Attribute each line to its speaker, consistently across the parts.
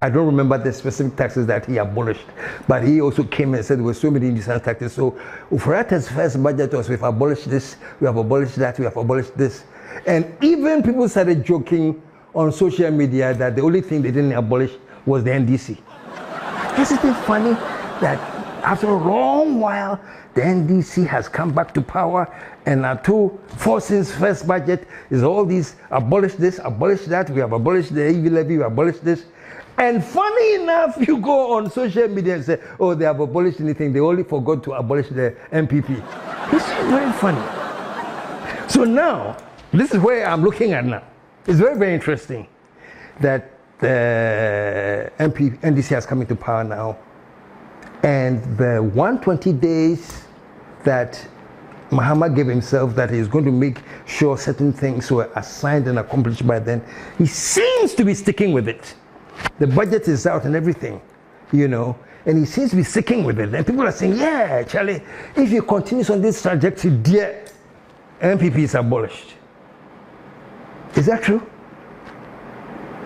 Speaker 1: I don't remember the specific taxes that he abolished, but he also came and said there were so many indecent taxes. So Ufurata's first budget was, we've abolished this, we have abolished that, we have abolished this. And even people started joking on social media that the only thing they didn't abolish was the NDC. Isn't it funny that after a long while, the NDC has come back to power, and Atu Force's first budget is all these abolish this, abolish that, we have abolished the EV levy, we have abolished this. And funny enough, you go on social media and say, oh, they have abolished anything, they only forgot to abolish the NPP. It's very funny. So now, this is where I'm looking at now. It's very, very interesting that the NDC has come into power now, and the 120 days that Mahama gave himself that he's going to make sure certain things were assigned and accomplished by then, he seems to be sticking with it. The budget is out and everything, you know, and he seems to be sticking with it. And people are saying, yeah, Charlie, if he continues on this trajectory, dear, NPP is abolished. Is that true?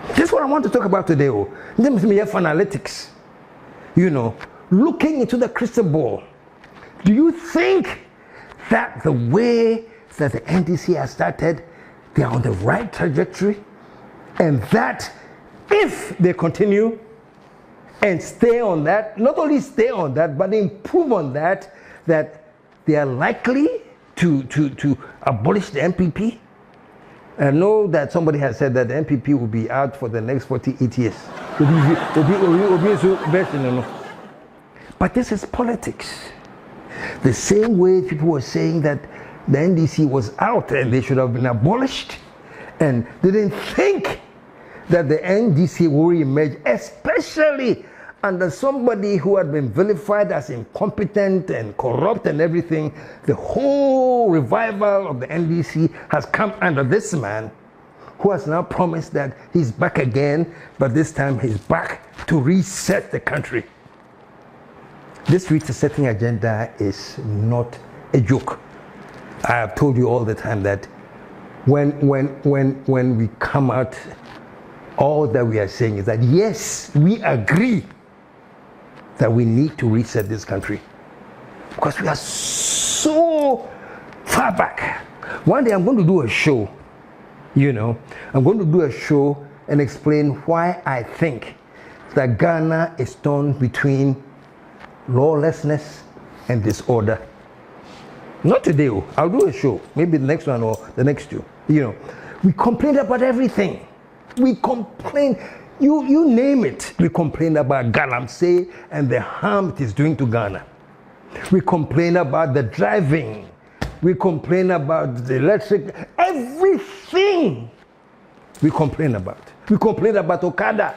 Speaker 1: This is what I want to talk about today. Let me have analytics. You know, looking into the crystal ball. Do you think that the way that the NDC has started, they are on the right trajectory? And that if they continue and stay on that, not only stay on that, but improve on that, that they are likely to abolish the NPP? I know that somebody has said that the NPP will be out for the next 48 years. But this is politics. The same way people were saying that the NDC was out and they should have been abolished, and they didn't think that the NDC will emerge, especially under somebody who had been vilified as incompetent and corrupt and everything. The whole revival of the NDC has come under this man who has now promised that he's back again, but this time he's back to reset the country. This resetting agenda is not a joke. I have told you all the time that when we come out, all that we are saying is that yes, we agree that we need to reset this country because we are so far back. One day I'm going to do a show, you know, I'm going to do a show and explain why I think that Ghana is torn between lawlessness and disorder. Not today, I'll do a show, maybe the next one or the next two. You know, we complain about everything. We complain, you name it. We complain about Galamsey and the harm it is doing to Ghana. We complain about the driving. We complain about the electric, everything we complain about. We complain about Okada.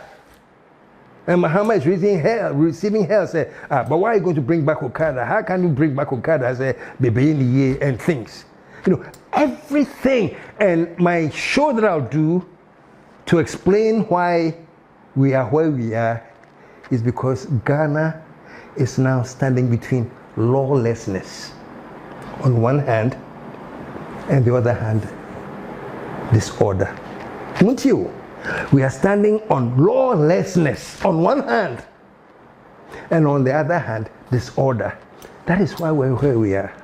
Speaker 1: And Mahama is receiving hell. Say, but why are you going to bring back Okada? How can you bring back Okada as a baby and things? You know, everything. And my show that I'll do to explain why we are where we are is because Ghana is now standing between lawlessness on one hand and the other hand disorder. Not you. We are standing on lawlessness on one hand and on the other hand disorder. That is why we're where we are.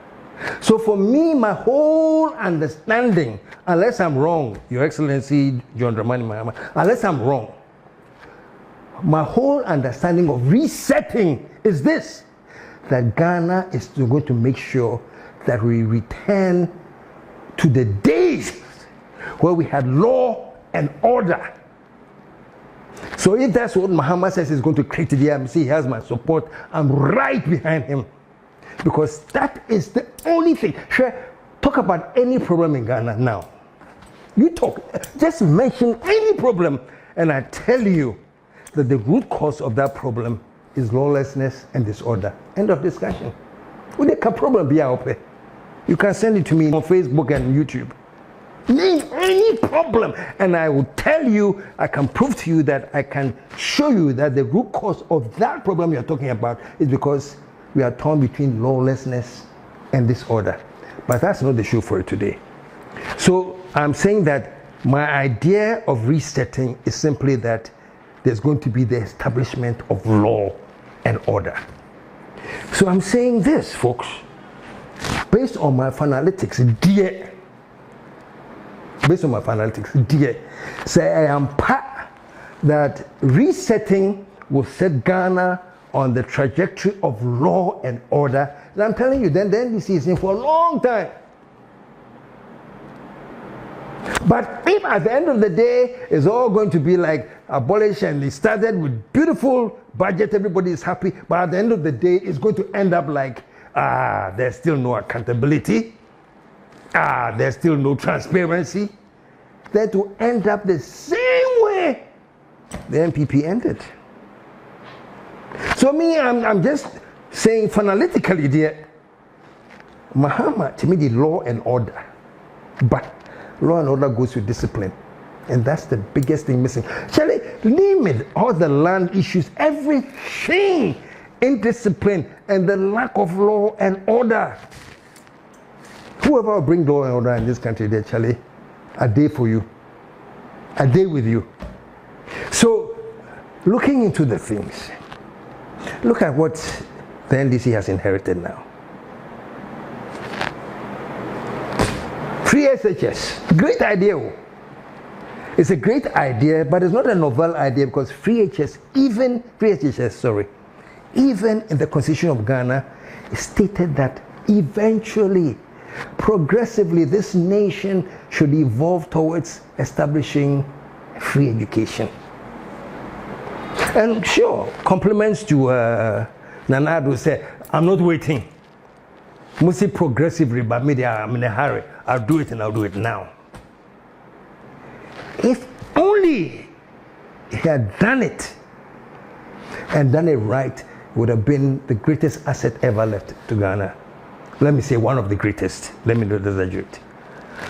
Speaker 1: So for me, my whole understanding, unless I'm wrong, Your Excellency John Dramani Mahama, unless I'm wrong, my whole understanding of resetting is this, that Ghana is going to make sure that we return to the days where we had law and order. So if that's what Mahama says is going to create the DMC, he has my support. I'm right behind him. Because that is the only thing. Sure, talk about any problem in Ghana now. You talk, just mention any problem, and I tell you that the root cause of that problem is lawlessness and disorder. End of discussion. What a problem be out there? You can send it to me on Facebook and YouTube. Name any problem, and I will tell you, I can prove to you that I can show you that the root cause of that problem you're talking about is because we are torn between lawlessness and disorder. But that's not the show for today. So I'm saying that my idea of resetting is simply that there's going to be the establishment of law and order. So I'm saying this, folks, based on my analytics, say I am part that resetting will set Ghana on the trajectory of law and order. And I'm telling you, then the NDC is in for a long time. But if at the end of the day, it's all going to be like abolish and they started with beautiful budget, everybody is happy, but at the end of the day, it's going to end up like, there's still no accountability, there's still no transparency, then to end up the same way the NPP ended. So me, I'm just saying analytically there, Mahama, to me, the law and order, but law and order goes with discipline. And that's the biggest thing missing. Shall I name it? All the land issues, everything indiscipline and the lack of law and order. Whoever will bring law and order in this country, there, Charlie, a day for you. A day with you. So, looking into the things, look at what the NDC has inherited now. Free SHS, great idea. It's a great idea, but it's not a novel idea because free HSS, even in the Constitution of Ghana, it stated that eventually, progressively, this nation should evolve towards establishing free education. And sure, compliments to Nana Addo say, I'm not waiting. Mostly progressively, but maybe I'm in a hurry. I'll do it and I'll do it now. If only he had done it and done it right, it would have been the greatest asset ever left to Ghana. Let me say one of the greatest. Let me not exaggerate.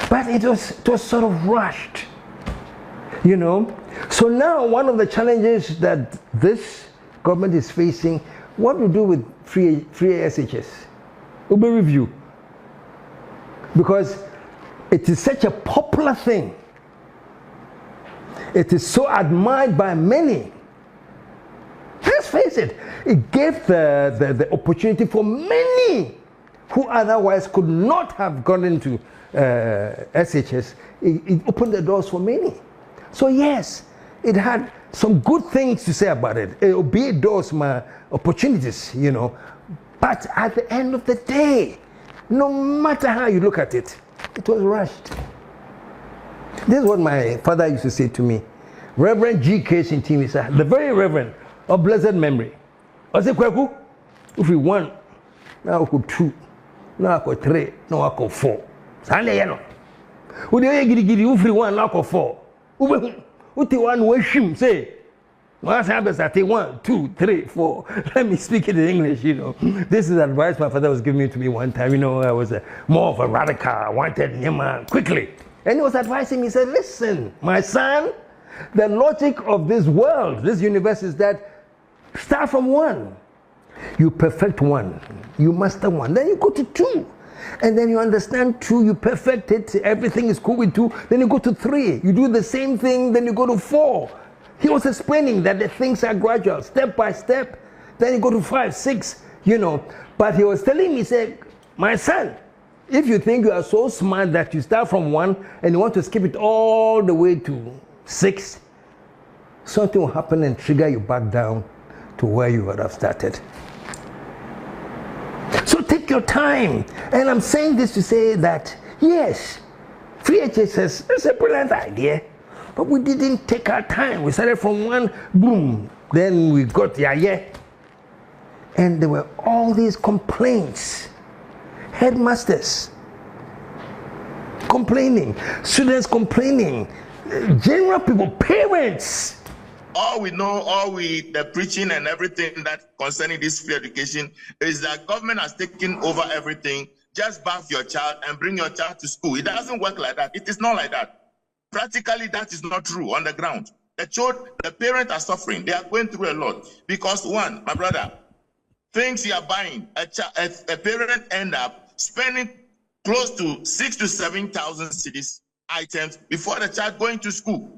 Speaker 1: But it was sort of rushed, you know. So now one of the challenges that this government is facing, what to do with free SHS? Uber review. Because it is such a popular thing. It is so admired by many. Let's face it, it gave the opportunity for many who otherwise could not have gone into SHS. It opened the doors for many. So yes, it had some good things to say about it. It obeyed those my opportunities, you know. But at the end of the day, no matter how you look at it, it was rushed. This is what my father used to say to me. Reverend G. KSM, the very Reverend of blessed memory. I said, Kweku, if we want, now I could 2, now I could 3, now I could 4. Sunday, you know. Would you get if we want, now I could 4? What you want, wish him, say. Once happens, I take 1, 2, 3, 4. Let me speak it in English, you know. This is advice my father was giving to me one time. You know, I was more of a radical. I wanted him quickly. And he was advising me, he said, listen, my son, the logic of this world, this universe is that start from 1. You perfect 1. You master 1. Then you go to 2. And then you understand 2, you perfect it. Everything is cool with 2. Then you go to 3. You do the same thing. Then you go to 4. He was explaining that the things are gradual, step by step. Then you go to 5, 6, you know. But he was telling me, he said, my son, if you think you are so smart that you start from 1 and you want to skip it all the way to 6, something will happen and trigger you back down to where you would have started. So take your time. And I'm saying this to say that, yes, free HSS is a brilliant idea, but we didn't take our time. We started from 1, boom, then we got yeah. And there were all these complaints. Headmasters complaining, students complaining, general people, parents.
Speaker 2: The preaching and everything that concerning this free education is that government has taken over everything. Just birth your child and bring your child to school. It doesn't work like that. It is not like that. Practically, that is not true on the ground. The parents are suffering. They are going through a lot. Because one, my brother, things you are buying, a parent end up spending close to 6,000 to 7,000 cedis items before the child going to school.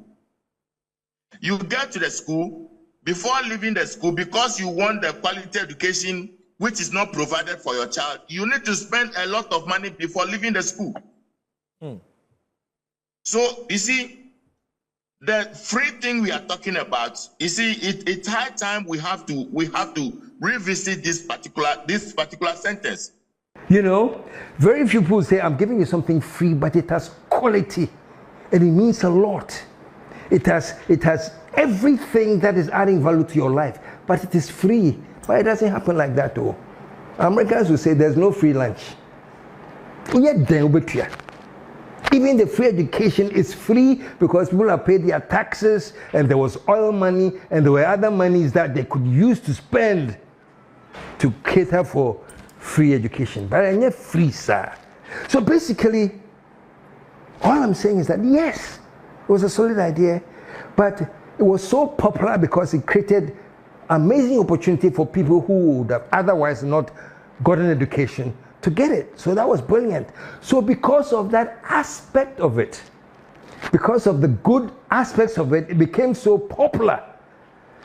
Speaker 2: You get to the school, before leaving the school, because you want the quality education which is not provided for your child, you need to spend a lot of money before leaving the school. So, you see, the free thing we are talking about, you see, it's high time we have to revisit this particular sentence.
Speaker 1: You know, very few people say, I'm giving you something free, but it has quality and it means a lot. It has everything that is adding value to your life, but it is free. But it doesn't happen like that, though. Americans will say there's no free lunch. Yet, even the free education is free because people have paid their taxes and there was oil money and there were other monies that they could use to spend to cater for free education. But I'm not free, sir. So basically, all I'm saying is that yes, it was a solid idea, but it was so popular because it created amazing opportunity for people who would have otherwise not gotten education to get it. So that was brilliant. So because of that aspect of it, because of the good aspects of it, it became so popular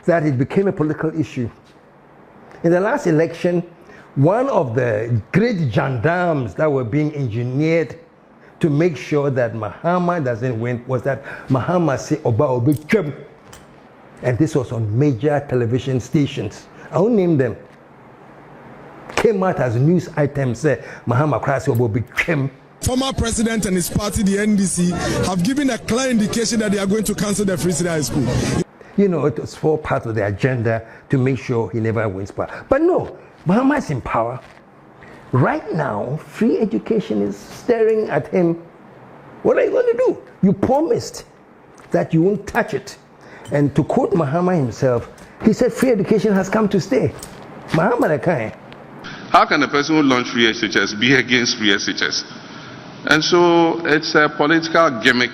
Speaker 1: that it became a political issue. In the last election, one of the great gendarmes that were being engineered to make sure that Mahama doesn't win was that Mahama said Oba Obi, and this was on major television stations. I won't name them. Came out as news items. Mahama Krasi Obi.
Speaker 3: Former president and his party, the NDC, have given a clear indication that they are going to cancel the free senior high school.
Speaker 1: You know, it was for part of the agenda to make sure he never wins power. But no, Mahama is in power. Right now, free education is staring at him. What are you going to do? You promised that you won't touch it. And to quote Mahama himself, he said free education has come to stay. Mahama the kind.
Speaker 4: How can a person who launched free SHS be against free SHS? And so it's a political gimmick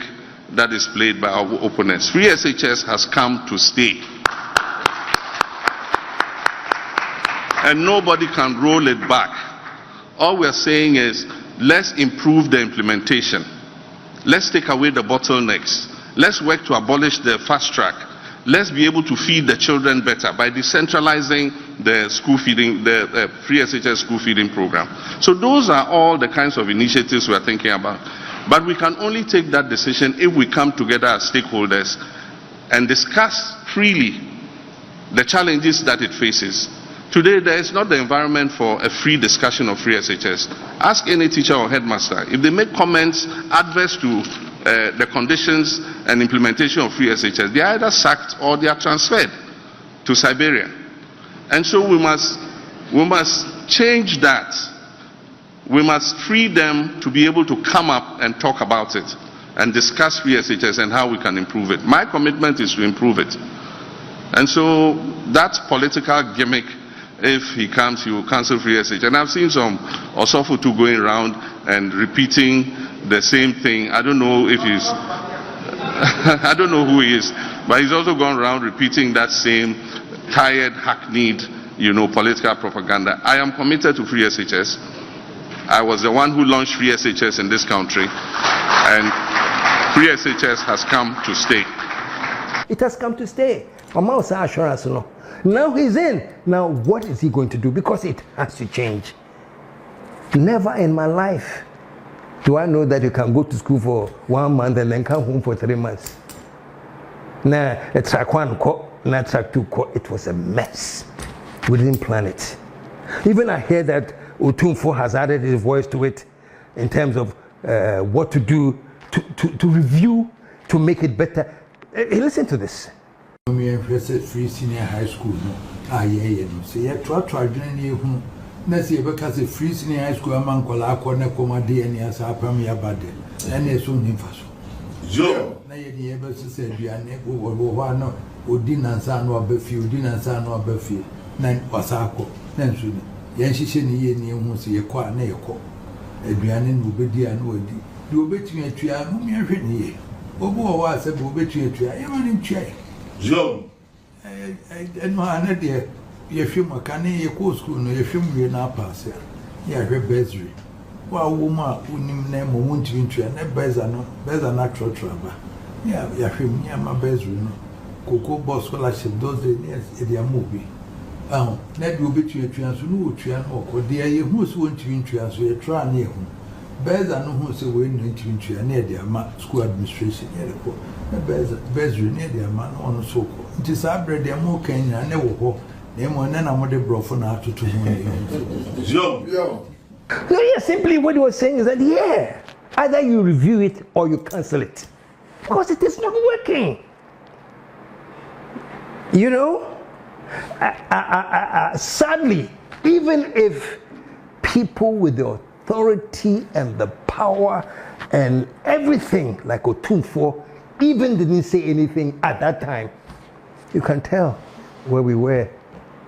Speaker 4: that is played by our opponents. Free SHS has come to stay. And nobody can roll it back. All we're saying is, let's improve the implementation. Let's take away the bottlenecks. Let's work to abolish the fast track. Let's be able to feed the children better by decentralizing the school feeding, the free SHS school feeding program. So those are all the kinds of initiatives we're thinking about. But we can only take that decision if we come together as stakeholders and discuss freely the challenges that it faces. Today, there is not the environment for a free discussion of free SHS. Ask any teacher or headmaster. If they make comments adverse to the conditions and implementation of free SHS, they are either sacked or they are transferred to Siberia. And so we must change that. We must free them to be able to come up and talk about it and discuss free SHS and how we can improve it. My commitment is to improve it. And so that political gimmick, if he comes, he will cancel free SHS. And I've seen some Osofutu going around and repeating the same thing. I don't know if he's, I don't know who he is, but he's also gone around repeating that same tired, hackneyed, political propaganda. I am committed to free SHS. I was the one who launched free SHS in this country, and free SHS has come to stay.
Speaker 1: It has come to stay. Assurance, no. Now he's in. Now what is he going to do? Because it has to change. Never in my life do I know that you can go to school for 1 month and then come home for 3 months. Nah, track 1 not track 2 it was a mess. We didn't plan it. Even I hear that Otumfo has added his voice to it in terms of what to do to review, to make it better. Listen to this.
Speaker 5: Free senior high school, no. So you try to Nasi Ebeka free senior high school among Kolakona Comadi and Yasapam Yabade, and a soon in Faso.
Speaker 2: Joe,
Speaker 5: Nay, ever said, you are no, Udin and San or Befi, Udin and San or Befi, Nan Wasako, then soon. Yanshi ye near Musi, a quite near co. Adrianin will be dear and woody. You bet me a tree, whom you are written ye. Obo was a bobetry a tree, I am in chair.
Speaker 2: Joe,
Speaker 5: I know another. If you can a cool school, no, if you will not pass here. Yeah, her bezry. Well, woman, who name won't you into a better natural trouble. Yeah, my bezry, no. Cocoa Boss scholarship, those days, they are movie. Net will be to a transfer, or dear, who's going to transfer a try near home. Bears are no who's away into a near their school administration. Bears near their man on so called. It is our bread, they are more Kenya, and never hope. They want none of the broken out to 2 million.
Speaker 1: No, yeah, simply what he was saying is that, yeah, either you review it or you cancel it. Because it is not working. You know, sadly, even if people with the authority and the power and everything, like Otumfo, even didn't say anything at that time, you can tell where we were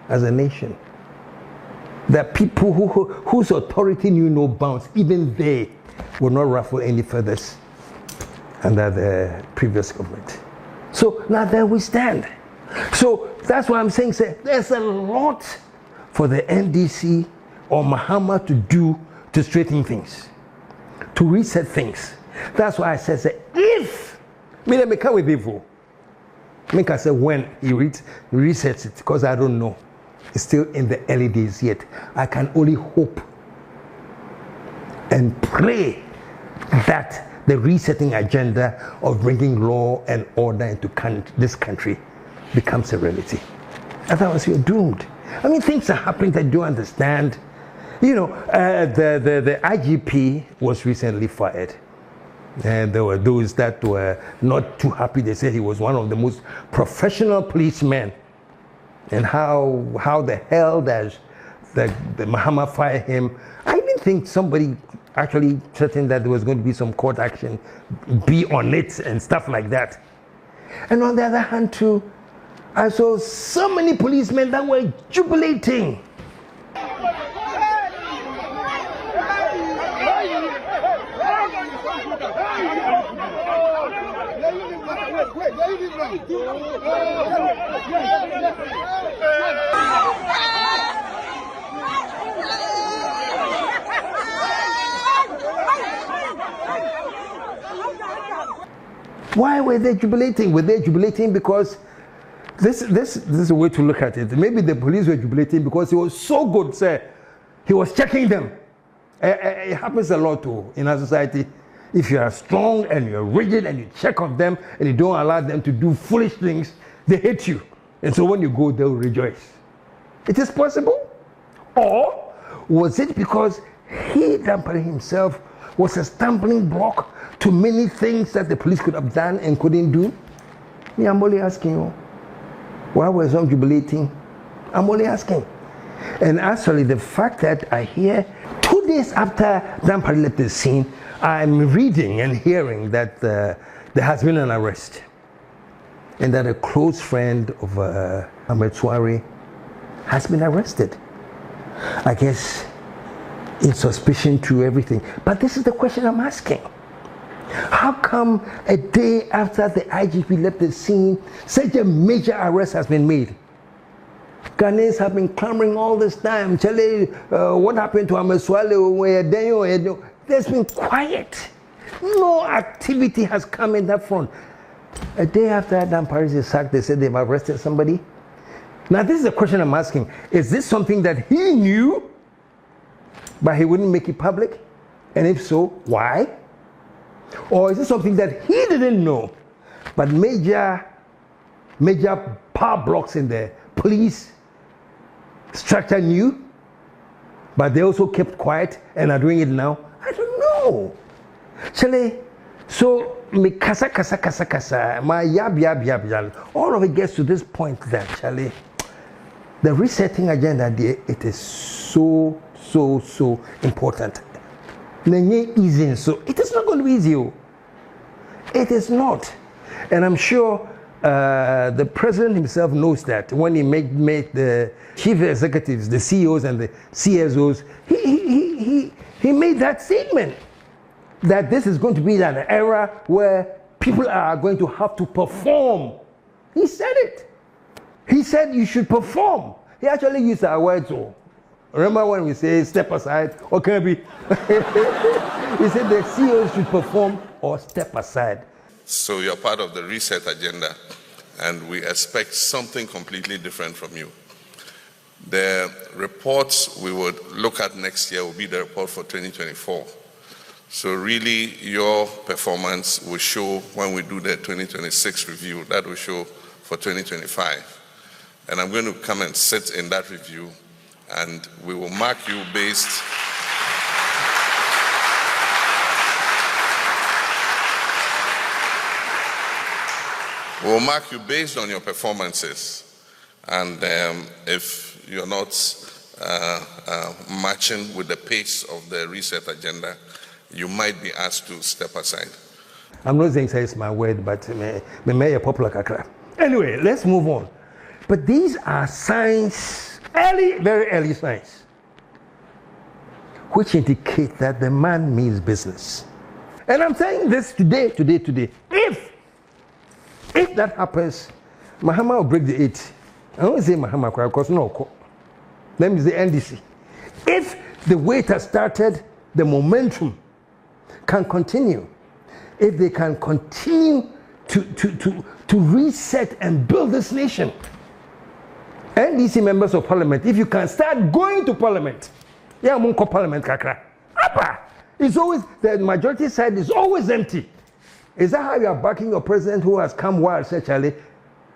Speaker 1: as a nation. That people whose authority knew no bounds, even they would not ruffle any feathers under the previous government. So now there we stand. So that's why I'm saying, there's a lot for the NDC or Mahama to do to straighten things, to reset things. That's why I said, if, me may come with evil. Make I say when he resets it, because I don't know. It's still in the early days yet. I can only hope and pray that the resetting agenda of bringing law and order into this country becomes a reality. Otherwise, you're doomed. I mean, things are happening that you don't understand. You know, the IGP was recently fired. And there were those that were not too happy. They said he was one of the most professional policemen. And how the hell does the Mahama fire him? I didn't think somebody actually threatened that there was going to be some court action, be on it and stuff like that. And on the other hand too, I saw so many policemen that were jubilating. Why were they jubilating? Were they jubilating because this is a way to look at it. Maybe the police were jubilating because he was so good, sir. He was checking them. It happens a lot too in our society. If you are strong and you're rigid and you check on them and you don't allow them to do foolish things, they hate you. And so when you go, they'll rejoice. It is possible. Or was it because he, Dampare himself, was a stumbling block to many things that the police could have done and couldn't do? Me, I'm only asking you. Why was some jubilating? I'm only asking. And actually, the fact that I hear 2 days after Dampare left the scene, I'm reading and hearing that there has been an arrest, and that a close friend of Ahmed Suare has been arrested. I guess in suspicion to everything. But this is the question I'm asking. How come a day after the IGP left the scene, such a major arrest has been made? Ghanaians have been clamoring all this time. Chale, what happened to Ahmed Suare? There's been quiet. No activity has come in that front. A day after Dampare is sacked, they said they've arrested somebody. Now, this is the question I'm asking. Is this something that he knew, but he wouldn't make it public? And if so, why? Or is it something that he didn't know, but major power blocks in the police structure knew, but they also kept quiet and are doing it now? I don't know. Chale, so me kasa, my yab. All of it gets to this point that, Chale, the resetting agenda, it is so important. Easy, so it is not going to be easy. It is not. And I'm sure the president himself knows that when he made the chief executives, the CEOs and the CSOs, he made that statement that this is going to be an era where people are going to have to perform. He said it. He said you should perform. He actually used our words. Remember when we say step aside, or can it be? He said the CEOs should perform or step aside.
Speaker 4: So you're part of the reset agenda. and we expect something completely different from you. The reports we would look at next year will be the report for 2024. So really, your performance will show when we do the 2026 review. That will show for 2025. And I'm going to come and sit in that review, and we will mark you based on your performances. And if you're not matching with the pace of the reset agenda, you might be asked to step aside.
Speaker 1: I'm not saying it's my word, but may a popular kakra. Anyway, let's move on. But these are signs, early, very early signs, which indicate that the man means business. And I'm saying this today. If that happens, Mahama will break the 8. I don't say Mahama, because no. Let me say NDC. If the wait has started, the momentum can continue. If they can continue to reset and build this nation. NDC members of parliament, if you can start going to parliament, yeah, Munko parliament kakra. Apa! It's always, the majority side is always empty. Is that how you are backing your president who has come wild, say, Charlie,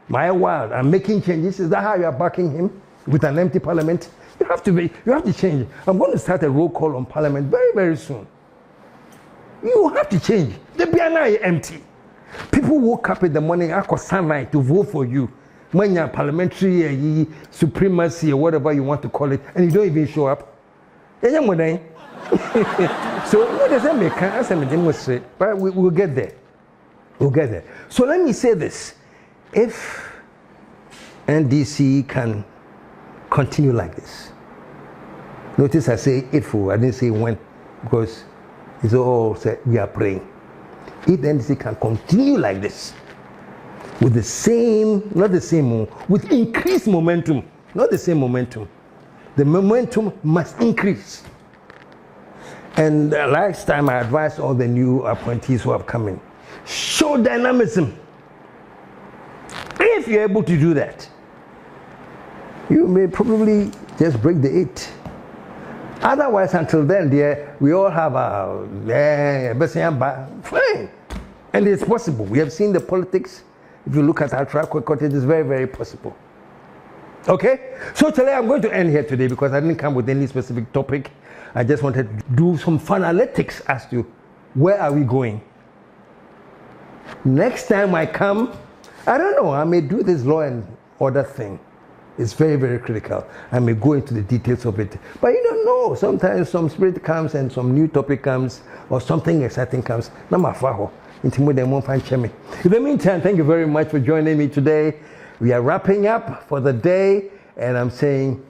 Speaker 1: my wild, I'm making changes? Is that how you are backing him with an empty parliament? You have to change. I'm going to start a roll call on parliament very, very soon. You have to change. The BNI is empty. People woke up in the morning, after sunlight, to vote for you. When you're parliamentary supremacy or whatever you want to call it, and you don't even show up. So what does that make? But we'll get there. We'll get there. So let me say this. If NDC can continue like this, notice I say if, I didn't say when, because it's all said we are praying. If the NDC can continue like this, with the same, not the same, with increased momentum, not the same momentum, the momentum must increase. And last time I advised all the new appointees who have come in, show dynamism. If you're able to do that, you may probably just break the 8. Otherwise, until then, dear, we all have fine. And it's possible. We have seen the politics. If you look at our track record, it is very, very possible. Okay? So today I'm going to end here today because I didn't come with any specific topic. I just wanted to do some fun analytics as to where are we going. Next time I come, I don't know, I may do this law and order thing. It's very, very critical. I may go into the details of it. But you don't know. Sometimes some spirit comes and some new topic comes or something exciting comes. In the meantime, thank you very much for joining me today. We are wrapping up for the day, and I'm saying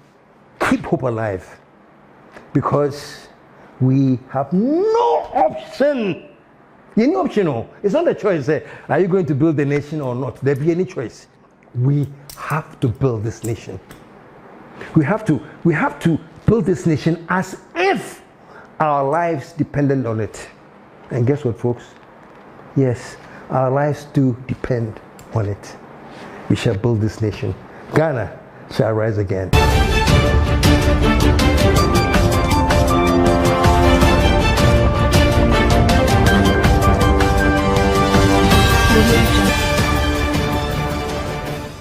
Speaker 1: keep hope alive because we have no option. Any optional. It's not a choice. Are you going to build a nation or not? There be any choice. We have to build this nation. We have to build this nation as if our lives depended on it. And guess what, folks? Yes, our lives do depend on it. We shall build this nation. Ghana shall rise again.
Speaker 6: Thank you.